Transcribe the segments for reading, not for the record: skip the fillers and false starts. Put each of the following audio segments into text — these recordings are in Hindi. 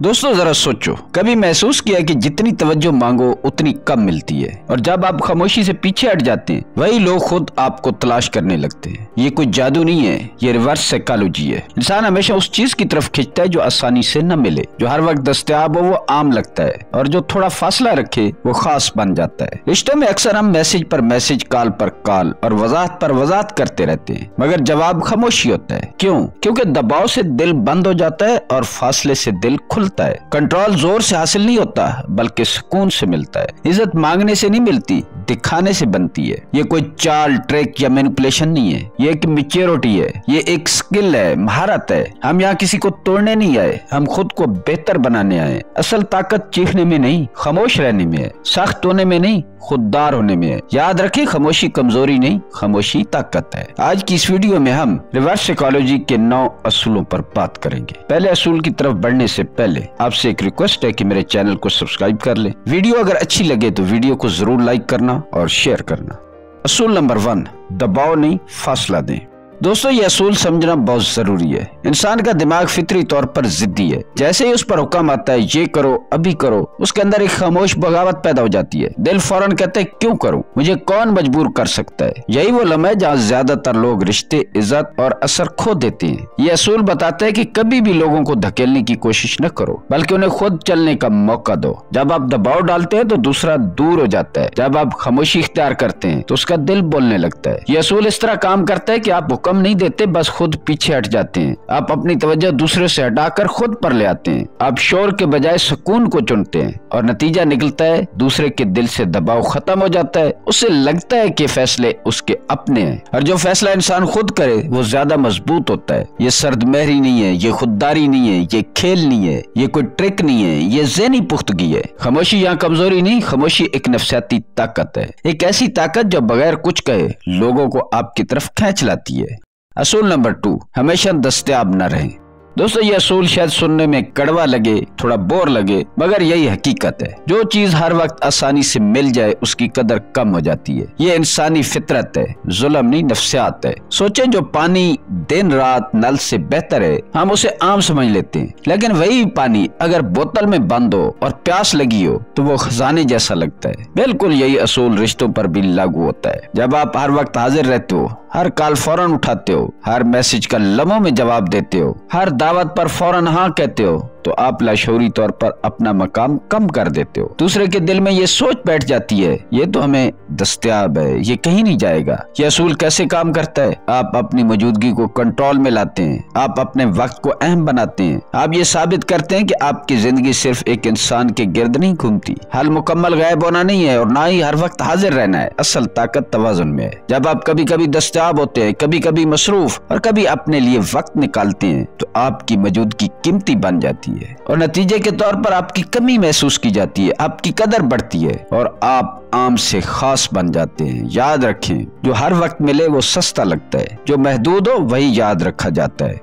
दोस्तों जरा सोचो, कभी महसूस किया कि जितनी तवज्जो मांगो उतनी कम मिलती है, और जब आप खामोशी से पीछे हट जाते हैं वही लोग खुद आपको तलाश करने लगते हैं। ये कोई जादू नहीं है, ये रिवर्स साइकोलॉजी है। इंसान हमेशा उस चीज की तरफ खींचता है जो आसानी से न मिले, जो हर वक्त दस्तयाब हो वो आम लगता है, और जो थोड़ा फासला रखे वो खास बन जाता है। रिश्तों में अक्सर हम मैसेज पर मैसेज, कॉल पर कॉल और वजाहत पर वजाहत करते रहते हैं, मगर जवाब खामोशी होता है। क्यों? क्योंकि दबाव से दिल बंद हो जाता है और फासले से दिल खुलता है। कंट्रोल जोर से हासिल नहीं होता बल्कि सुकून से मिलता है। इज्जत मांगने से नहीं मिलती, दिखाने से बनती है। ये कोई चाल, ट्रिक या मैनिपुलेशन नहीं है, ये एक मैच्योरिटी है, ये एक स्किल है, महारत है। हम यहाँ किसी को तोड़ने नहीं आए, हम खुद को बेहतर बनाने आए। असल ताकत चीखने में नहीं, खामोश रहने में है, सख्त होने में नहीं, खुददार होने में है। याद रखें, खामोशी कमजोरी नहीं, खामोशी ताकत है। आज की इस वीडियो में हम रिवर्स साइकोलॉजी के 9 असूलों पर बात करेंगे। पहले असूल की तरफ बढ़ने से पहले आपसे एक रिक्वेस्ट है कि मेरे चैनल को सब्सक्राइब कर लें। वीडियो अगर अच्छी लगे तो वीडियो को जरूर लाइक करना और शेयर करना। असूल नंबर 1, दबाव नहीं, फासला दें। दोस्तों, ये असूल समझना बहुत जरूरी है। इंसान का दिमाग फितरी तौर पर जिद्दी है। जैसे ही उस पर हुक्म आता है ये करो, अभी करो, उसके अंदर एक खामोश बगावत पैदा हो जाती है। दिल फौरन कहता है क्यों करूं, मुझे कौन मजबूर कर सकता है। यही वो लम्हा है जहाँ ज्यादातर लोग रिश्ते, इज्जत और असर खो देते हैं। ये असूल बताता है कि कभी भी लोगों को धकेलने की कोशिश न करो, बल्कि उन्हें खुद चलने का मौका दो। जब आप दबाव डालते हैं तो दूसरा दूर हो जाता है। जब आप खामोशी इख्तियार करते हैं तो उसका दिल बोलने लगता है। ये असूल इस तरह काम करता है कि आप हुक्म नहीं देते, बस खुद पीछे हट जाते हैं। आप अपनी तवज्जो दूसरे से हटाकर खुद पर ले आते हैं। आप शोर के बजाय सुकून को चुनते हैं, और नतीजा निकलता है दूसरे के दिल से दबाव खत्म हो जाता है। उसे लगता है कि फैसले उसके अपने हैं, और जो फैसला इंसान खुद करे वो ज्यादा मजबूत होता है। ये सर्दमहरी नहीं है, ये खुददारी नहीं है, ये खेल नहीं है, ये कोई ट्रिक नहीं है, ये ज़हनी पुख्तगी है। खामोशी यहाँ कमजोरी नहीं, खामोशी एक नफसियाती ताकत है। एक ऐसी ताकत जो बगैर कुछ कहे लोगों को आपकी तरफ खींच लाती है। असूल नंबर 2, हमेशा दस्तयाब न रहें। दोस्तों, ये असूल शायद सुनने में कड़वा लगे, थोड़ा बोर लगे, मगर यही हकीकत है। जो चीज हर वक्त आसानी से मिल जाए उसकी कदर कम हो जाती है। ये इंसानी फितरत है, जुल्म नहीं, नफ्सियात है। सोचें, जो पानी दिन रात नल से बेहतर है हम उसे आम समझ लेते हैं, लेकिन वही पानी अगर बोतल में बंद हो और प्यास लगी हो तो वो खजाने जैसा लगता है। बिल्कुल यही असूल रिश्तों पर भी लागू होता है। जब आप हर वक्त हाजिर रहते हो, हर कॉल फौरन उठाते हो, हर मैसेज का लम्हों में जवाब देते हो, हर दावत पर फौरन हाँ कहते हो, तो आप लाशऊरी तौर पर अपना मकाम कम कर देते हो। दूसरे के दिल में ये सोच बैठ जाती है ये तो हमें दस्तयाब है, ये कहीं नहीं जाएगा। ये असूल कैसे काम करता है? आप अपनी मौजूदगी को कंट्रोल में लाते हैं, आप अपने वक्त को अहम बनाते हैं, आप ये साबित करते हैं कि आपकी जिंदगी सिर्फ एक इंसान के गिर्द नहीं घूमती। हल मुकम्मल गायब होना नहीं है, और ना ही हर वक्त हाजिर रहना है। असल ताकत तवाजुन में है। जब आप कभी कभी दस्तयाब होते हैं, कभी कभी मसरूफ, और कभी अपने लिए वक्त निकालते हैं, तो आपकी मौजूदगी कीमती बन जाती है, और नतीजे के तौर पर आपकी कमी महसूस की जाती है, आपकी कदर बढ़ती है, और आप आम से खास बन जाते हैं। याद रखें, जो हर वक्त मिले वो सस्ता लगता है, जो महदूद हो वही याद रखा जाता है।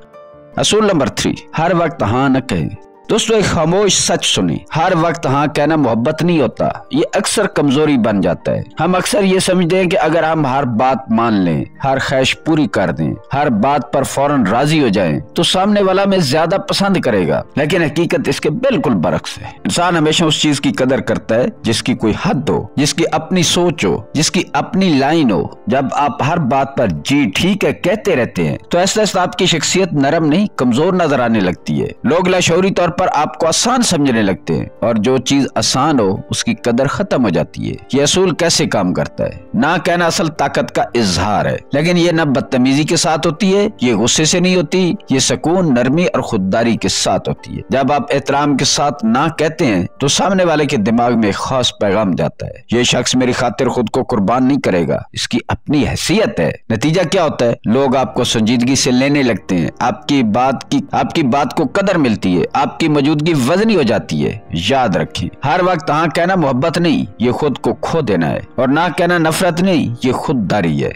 असूल नंबर 3, हर वक्त हाँ न कहें। दोस्तों, एक खामोश सच सुनी, हर वक्त हाँ कहना मोहब्बत नहीं होता, ये अक्सर कमजोरी बन जाता है। हम अक्सर ये समझते हैं कि अगर हम हर बात मान लें, हर ख्वाहिश पूरी कर दें, हर बात पर फौरन राजी हो जाएं, तो सामने वाला हमें ज्यादा पसंद करेगा, लेकिन हकीकत इसके बिल्कुल बरक्स है। इंसान हमेशा उस चीज की कदर करता है जिसकी कोई हद हो, जिसकी अपनी सोच हो, जिसकी अपनी लाइन हो। जब आप हर बात पर जी ठीक है कहते रहते हैं तो ऐसा आपकी शख्सियत नरम नहीं, कमजोर नजर आने लगती है। लोग लाशऊरी तौर पर आपको आसान समझने लगते हैं, और जो चीज आसान हो उसकी कदर खत्म हो जाती है। ये असूल कैसे काम करता है? ना कहना असल ताकत का इजहार है, लेकिन ये न बदतमीजी के साथ होती है, ये गुस्से से नहीं होती, ये सुकून, नरमी और खुददारी के साथ होती है। जब आप एहतराम के साथ ना कहते हैं तो सामने वाले के दिमाग में खास पैगाम जाता है, ये शख्स मेरी खातिर खुद को कुर्बान नहीं करेगा, इसकी अपनी हैसियत है। नतीजा क्या होता है? लोग आपको संजीदगी से लेने लगते हैं, आपकी बात को कदर मिलती है, आपकी मौजूदगी वजनी हो जाती है। याद रखें, हर वक्त हाँ कहना मोहब्बत नहीं, ये खुद को खो देना है, और ना कहना नफरत नहीं, ये खुददारी है।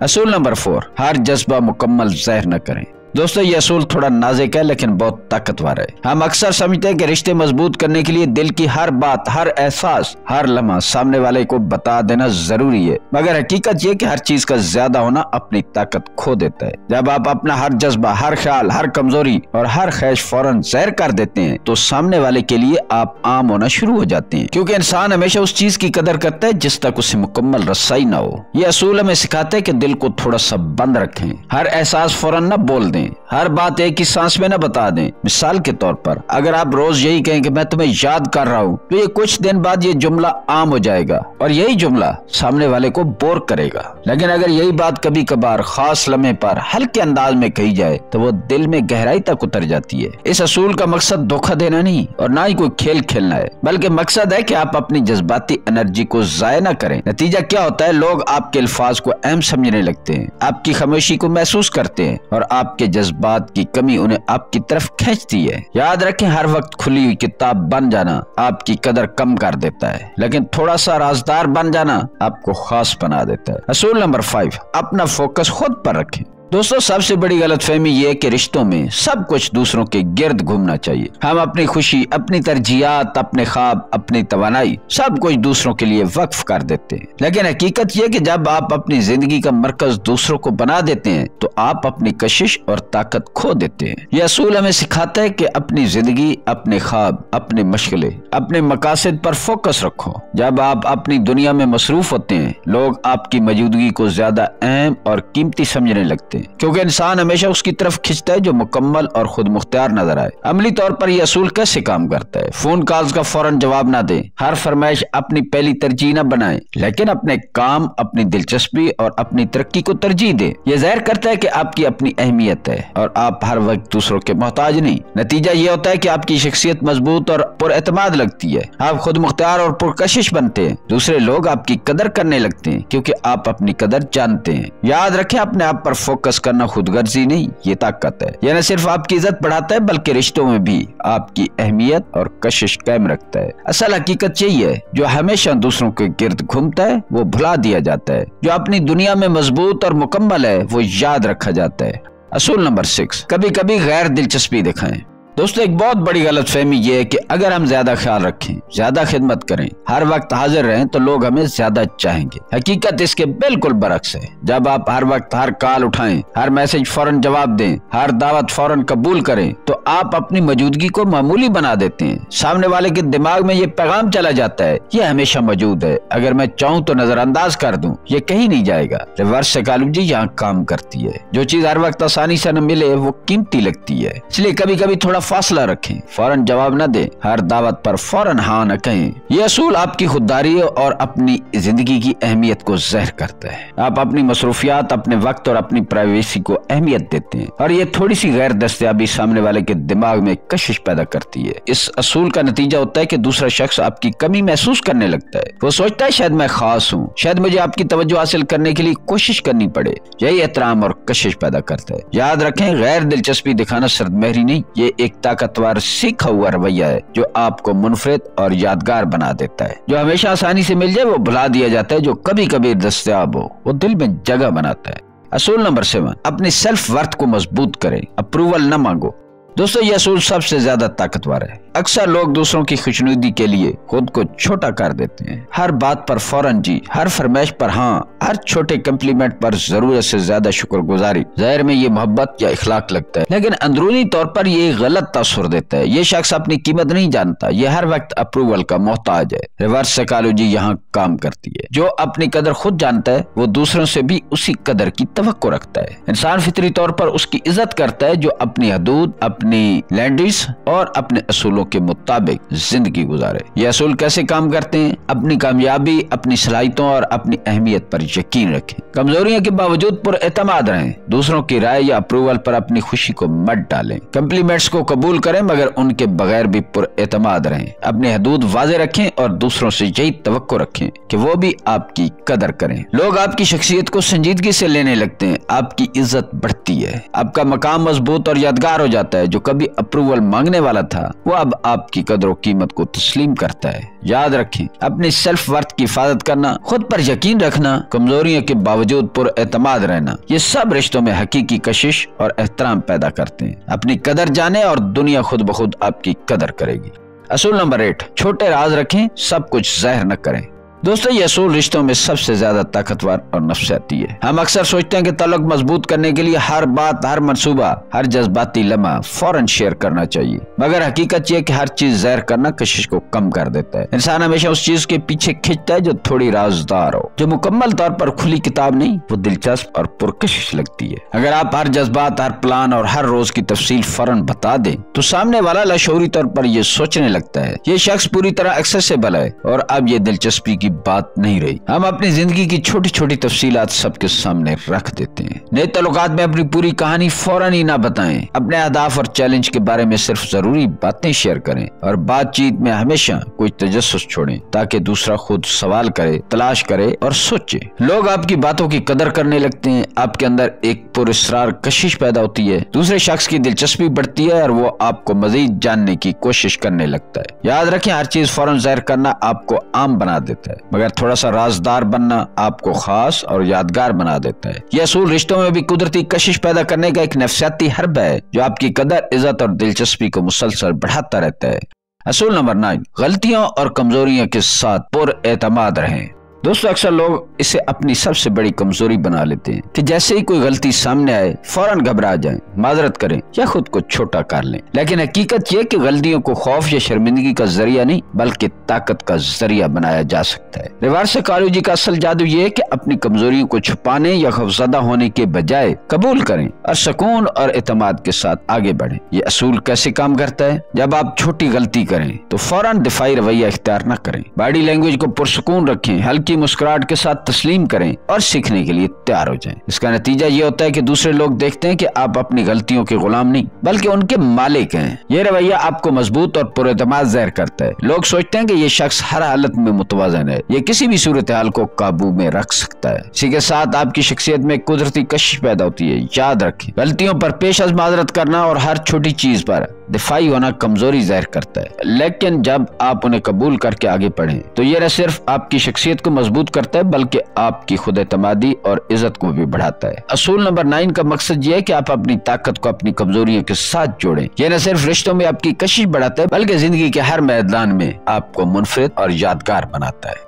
असूल नंबर 4, हर जज्बा मुकम्मल ज़ाहिर न करें। दोस्तों ये असूल थोड़ा नाजुक है लेकिन बहुत ताकतवर है। हम अक्सर समझते हैं कि रिश्ते मजबूत करने के लिए दिल की हर बात, हर एहसास, हर लम्हा सामने वाले को बता देना जरूरी है, मगर हकीकत ये कि हर चीज का ज्यादा होना अपनी ताकत खो देता है। जब आप अपना हर जज्बा, हर ख्याल, हर कमजोरी और हर ख्वाहिश फौरन जाहिर कर देते हैं तो सामने वाले के लिए आप आम होना शुरू हो जाते हैं, क्योंकि इंसान हमेशा उस चीज की कदर करता है जिस तक उसे मुकम्मल रसाई ना हो। ये असूल हमें सिखाते हैं कि दिल को थोड़ा सा बंद रखें, हर एहसास फौरन न बोल दें, हर बात एक ही सांस में न बता दें। मिसाल के तौर पर अगर आप रोज यही कहें कि मैं तुम्हें याद कर रहा हूँ, तो ये कुछ दिन बाद ये जुमला आम हो जाएगा और यही जुमला सामने वाले को बोर करेगा। लेकिन अगर यही बात कभी कभार खास लम्हे पर हल्के अंदाज में कही जाए तो वो दिल में गहराई तक उतर जाती है। इस असूल का मकसद धोखा देना नहीं और ना ही कोई खेल खेलना है, बल्कि मकसद है कि आप अपनी जज्बाती एनर्जी को जाया न करें। नतीजा क्या होता है, लोग आपके अल्फाज को अहम समझने लगते हैं, आपकी खामोशी को महसूस करते हैं और आपके जज्बात की कमी उन्हें आपकी तरफ खींचती है। याद रखें, हर वक्त खुली हुई किताब बन जाना आपकी कदर कम कर देता है, लेकिन थोड़ा सा राजदार बन जाना आपको खास बना देता है। असूल नंबर 5, अपना फोकस खुद पर रखें। दोस्तों सबसे बड़ी गलतफहमी ये है कि रिश्तों में सब कुछ दूसरों के गिर्द घूमना चाहिए। हम अपनी खुशी, अपनी तरजीहात, अपने ख्वाब, अपनी तवानाई सब कुछ दूसरों के लिए वक्फ कर देते हैं। लेकिन हकीकत ये कि जब आप अपनी जिंदगी का मरकज दूसरों को बना देते हैं तो आप अपनी कशिश और ताकत खो देते हैं। यह असूल हमें सिखाता है कि अपनी जिंदगी, अपने ख्वाब, अपने मशगले, अपने मकासद पर फोकस रखो। जब आप अपनी दुनिया में मसरूफ होते हैं, लोग आपकी मौजूदगी को ज्यादा अहम और कीमती समझने लगते हैं, क्योंकि इंसान हमेशा उसकी तरफ खिंचता है जो मुकम्मल और खुद मुख्तियार नजर आए। अमली तौर पर यह असूल कैसे काम करता है? फोन कॉल्स का फौरन जवाब ना दें, हर फरमाइश अपनी पहली तरजीह न बनाएं, लेकिन अपने काम, अपनी दिलचस्पी और अपनी तरक्की को तरजीह दें। यह जाहिर करता है कि आपकी अपनी अहमियत है और आप हर वक्त दूसरों के मोहताज नहीं। नतीजा ये होता है कि आपकी शख्सियत मजबूत और पुरएतमाद लगती है, आप खुद मुख्तियार और पुरकशिश बनते हैं। दूसरे लोग आपकी कदर करने लगते हैं क्योंकि आप अपनी कदर जानते हैं। याद रखें, अपने आप पर फोकस करना खुदगर्जी नहीं, ये ताकत है। यह न सिर्फ आपकी इज्जत बढ़ाता है बल्कि रिश्तों में भी आपकी अहमियत और कशिश कायम रखता है। असल हकीकत यही है, जो हमेशा दूसरों के गिर्द घूमता है वो भुला दिया जाता है, जो अपनी दुनिया में मजबूत और मुकम्मल है वो याद रखा जाता है। असूल नंबर 6, कभी कभी गैर दिलचस्पी दिखाएं। दोस्तों एक बहुत बड़ी गलतफहमी ये है कि अगर हम ज्यादा ख्याल रखें, ज्यादा खिदमत करें, हर वक्त हाजिर रहें तो लोग हमें ज्यादा चाहेंगे। हकीकत इसके बिल्कुल बरक्स है। जब आप हर वक्त हर कॉल उठाएं, हर मैसेज फौरन जवाब दें, हर दावत फौरन कबूल करें तो आप अपनी मौजूदगी को मामूली बना देते हैं। सामने वाले के दिमाग में ये पैगाम चला जाता है, ये हमेशा मौजूद है, अगर मैं चाहूँ तो नजरअंदाज कर दूं, ये कहीं नहीं जाएगा। रिवर्स साइकोलॉजी यहाँ काम करती है। जो चीज हर वक्त आसानी से न मिले वो कीमती लगती है, इसलिए कभी कभी थोड़ा फासला रखें, फौरन जवाब न दें, हर दावत पर फौरन हाँ न कहें। यह असूल आपकी खुददारी और अपनी जिंदगी की अहमियत को ज़ाहिर करता है। आप अपनी मसरूफियात, अपने वक्त और अपनी प्राइवेसी को अहमियत देते हैं और ये थोड़ी सी गैर दस्तयाबी सामने वाले के दिमाग में कशिश पैदा करती है। इस असूल का नतीजा होता है कि दूसरा शख्स आपकी कमी महसूस करने लगता है। वो सोचता है शायद मैं खास हूँ, शायद मुझे आपकी तवज्जो हासिल करने के लिए कोशिश करनी पड़े। यही एहतराम और कशिश पैदा करता है। याद रखें, गैर दिलचस्पी दिखाना सर्दमहरी नहीं, ये एक ताकतवर सीखा हुआ रवैया है जो आपको मुनफरिद और यादगार बना देता है। जो हमेशा आसानी से मिल जाए वो भुला दिया जाता है, जो कभी कभी दस्तयाब हो वो दिल में जगह बनाता है। असूल नंबर 7, अपनी सेल्फ वर्थ को मजबूत करें, अप्रूवल न मांगो। दोस्तों यह असूल सबसे ज्यादा ताकतवर है। अक्सर लोग दूसरों की खुशनुदी के लिए खुद को छोटा कर देते हैं। हर बात पर फौरन जी, हर फरमाइश पर हाँ, हर छोटे कम्प्लीमेंट पर जरूरत से ज्यादा शुक्रगुजारी। जाहिर में ये मोहब्बत या इखलाक लगता है, लेकिन अंदरूनी तौर पर ये गलत तासुर देता है। ये शख्स अपनी कीमत नहीं जानता, ये हर वक्त अप्रूवल का मोहताज है। रिवर्स साइकोलॉजी यहाँ काम करती है। जो अपनी कदर खुद जानता है वो दूसरों से भी उसी कदर की तवक्को रखता है। इंसान फितरी तौर पर उसकी इज्जत करता है जो अपनी हदूद, अपनी लैंडिस और अपने असूलों के मुताबिक जिंदगी गुजारे। ये असूल कैसे काम करते हैं? अपनी कामयाबी, अपनी सलाहियतों और अपनी अहमियत पर यकीन रखें। कमजोरियों के बावजूद पुरएतमाद रहें। दूसरों की राय या अप्रूवल पर अपनी खुशी को मत डालें। कम्प्लीमेंट्स को कबूल करें मगर उनके बगैर भी पुरएतमाद रहें। अपनी हदूद वाज़े रखें और दूसरों से यही तवक्को रखें कि वो भी आपकी कदर करें। लोग आपकी शख्सियत को संजीदगी से लेने लगते हैं, आपकी इज्जत बढ़ती है, आपका मकाम मजबूत और यादगार हो जाता है। जो कभी अप्रूवल मांगने वाला था वो अब अब आपकी कदर और कीमत को तस्लीम करता है। याद रखें, अपनी सेल्फ वर्थ की हिफाजत करना, खुद पर यकीन रखना, कमजोरियों के बावजूद पुरएतमाद रहना, ये सब रिश्तों में हकीकी कशिश और एहतराम पैदा करते हैं। अपनी कदर जाने और दुनिया खुद ब खुद आपकी कदर करेगी। असूल नंबर 8, छोटे राज रखें, सब कुछ ज़ाहिर न करें। दोस्तों, ये असूल रिश्तों में सबसे ज्यादा ताकतवर और नफसियाती है। हम अक्सर सोचते हैं कि ताल्लुक मजबूत करने के लिए हर बात, हर मंसूबा, हर जज्बाती लम्हा फौरन शेयर करना चाहिए, मगर हकीकत यह कि हर चीज ज़ाहिर करना कशिश को कम कर देता है। इंसान हमेशा उस चीज के पीछे खिंचता है जो थोड़ी राजदार हो, जो मुकम्मल तौर पर खुली किताब नहीं, वो दिलचस्प और पुरकशिश लगती है। अगर आप हर जज्बात, हर प्लान और हर रोज की तफसील फौरन बता दें तो सामने वाला लाशऊरी तौर पर यह सोचने लगता है ये शख्स पूरी तरह एक्सेसिबल है और अब ये दिलचस्पी की बात नहीं रही। हम अपनी जिंदगी की छोटी छोटी तफसीलात सबके सामने रख देते हैं। नए तल्लुकात में अपनी पूरी कहानी फौरन ही ना बताएं। अपने अहदाफ और चैलेंज के बारे में सिर्फ जरूरी बातें शेयर करें और बातचीत में हमेशा कोई तजस्सुस छोड़ें ताकि दूसरा खुद सवाल करे, तलाश करे और सोचे। लोग आपकी बातों की कदर करने लगते हैं, आपके अंदर एक पुरस्रार कशिश पैदा होती है, दूसरे शख्स की दिलचस्पी बढ़ती है और वो आपको मजीद जानने की कोशिश करने लगता है। याद रखें, हर चीज फौरन जाहिर करना आपको आम बना देता है, मगर थोड़ा सा राजदार बनना आपको खास और यादगार बना देता है। यह असूल रिश्तों में भी कुदरती कशिश पैदा करने का एक नफसियाती हर्ब है जो आपकी कदर, इज्जत और दिलचस्पी को मुसलसल बढ़ाता रहता है। असूल नंबर 9, गलतियों और कमजोरियों के साथ पुरएतमाद रहें। दोस्तों, अक्सर लोग इसे अपनी सबसे बड़ी कमजोरी बना लेते हैं कि जैसे ही कोई गलती सामने आए फौरन घबरा जाएं, माजरत करें या खुद को छोटा कर लें। लेकिन हकीकत यह कि गलतियों को खौफ या शर्मिंदगी का जरिया नहीं बल्कि ताकत का जरिया बनाया जा सकता है। रिवार्ड साइकोलॉजी का असल जादू ये है कि अपनी कमजोरियों को छुपाने या खौफजदा होने के बजाय कबूल करें और सुकून और एतमाद के साथ आगे बढ़ें। ये असूल कैसे काम करता है? जब आप छोटी गलती करें तो फौरन दिफाई रवैया इख्तियार न करें। बॉडी लैंग्वेज को पुरसुकून रखें, हल्की मुस्कुराहट के साथ तस्लीम करें और सीखने के लिए तैयार हो जाएं। इसका नतीजा ये होता है कि दूसरे लोग देखते हैं कि आप अपनी गलतियों के गुलाम नहीं बल्कि उनके मालिक हैं। ये रवैया आपको मजबूत और पुरएतमाद ज़ाहिर करता है। लोग सोचते हैं कि ये शख्स हर हालत में मुतवाज़िन है, ये किसी भी सूरत हाल को काबू में रख सकता है। इसी के साथ आपकी शख्सियत में कुदरती कशिश पैदा होती है। याद रखें, गलतियों पर पेश माजरत करना और हर छोटी चीज पर दिफाई होना कमजोरी जाहिर करता है, लेकिन जब आप उन्हें कबूल करके आगे बढ़ें तो ये न सिर्फ आपकी शख्सियत को मजबूत करता है बल्कि आपकी खुद एतमादी और इज्जत को भी बढ़ाता है। असूल नंबर 9 का मकसद ये है कि आप अपनी ताकत को अपनी कमजोरियों के साथ जोड़ें। यह न सिर्फ रिश्तों में आपकी कशिश बढ़ाता है बल्कि जिंदगी के हर मैदान में आपको मुनफरिद और यादगार बनाता है।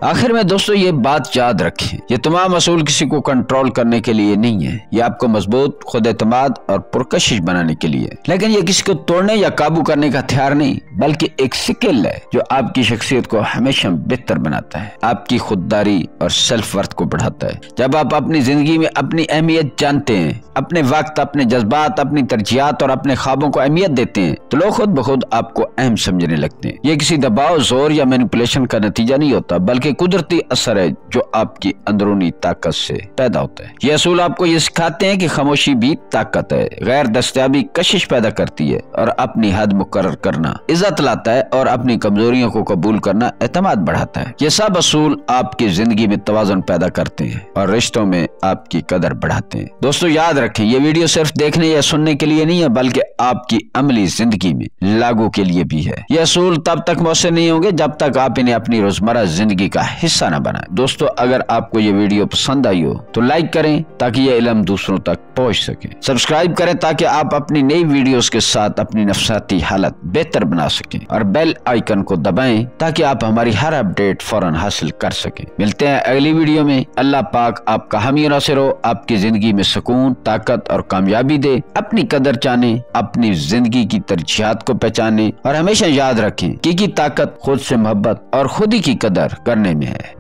आखिर में दोस्तों, ये बात याद रखें, ये तमाम असूल किसी को कंट्रोल करने के लिए नहीं है, ये आपको मजबूत, खुद एतमाद और पुरकशिश बनाने के लिए। लेकिन ये किसी को तोड़ने या काबू करने का हथियार नहीं बल्कि एक स्किल है जो आपकी शख्सियत को हमेशा बेहतर बनाता है, आपकी खुददारी और सेल्फ वर्थ को बढ़ाता है। जब आप अपनी जिंदगी में अपनी अहमियत जानते हैं, अपने वक्त, अपने जज्बात, अपनी तरजीहात और अपने ख्वाबों को अहमियत देते हैं तो लोग खुद ब खुद आपको अहम समझने लगते हैं। ये किसी दबाव, जोर या मैनिपुलेशन का नतीजा नहीं होता बल्कि कुदरती असर है जो आपकी अंदरूनी ताकत से पैदा होता है। ये असूल आपको ये सिखाते हैं कि खामोशी भी ताकत है, गैर दस्तयाबी कशिश पैदा करती है और अपनी हद मुकर्रर करना इज्जत लाता है और अपनी कमजोरियों को कबूल करना एतमाद बढ़ाता है। ये सब असूल आपकी जिंदगी में तवाज़ुन पैदा करते हैं और रिश्तों में आपकी कदर बढ़ाते हैं। दोस्तों, याद रखें, ये वीडियो सिर्फ देखने या सुनने के लिए नहीं है बल्कि आपकी अमली जिंदगी में लागू के लिए भी है। ये असूल तब तक मौसर नहीं होंगे जब तक आप इन्हें अपनी रोजमर्रा जिंदगी का हिस्सा न बनाएं। दोस्तों, अगर आपको ये वीडियो पसंद आई हो तो लाइक करें ताकि ये इल्म दूसरों तक पहुंच सके। सब्सक्राइब करें ताकि आप अपनी नई वीडियोस के साथ अपनी नफसियाती हालत बेहतर बना सकें और बेल आइकन को दबाएं ताकि आप हमारी हर अपडेट फौरन हासिल कर सकें। मिलते हैं अगली वीडियो में। अल्लाह पाक आपका हामी नासिर हो, आपकी जिंदगी में सुकून, ताकत और कामयाबी दे। अपनी कदर जाने, अपनी जिंदगी की तरजीहात को पहचाने और हमेशा याद रखें कि ताकत खुद से मोहब्बत और खुद ही की कदर करने में है।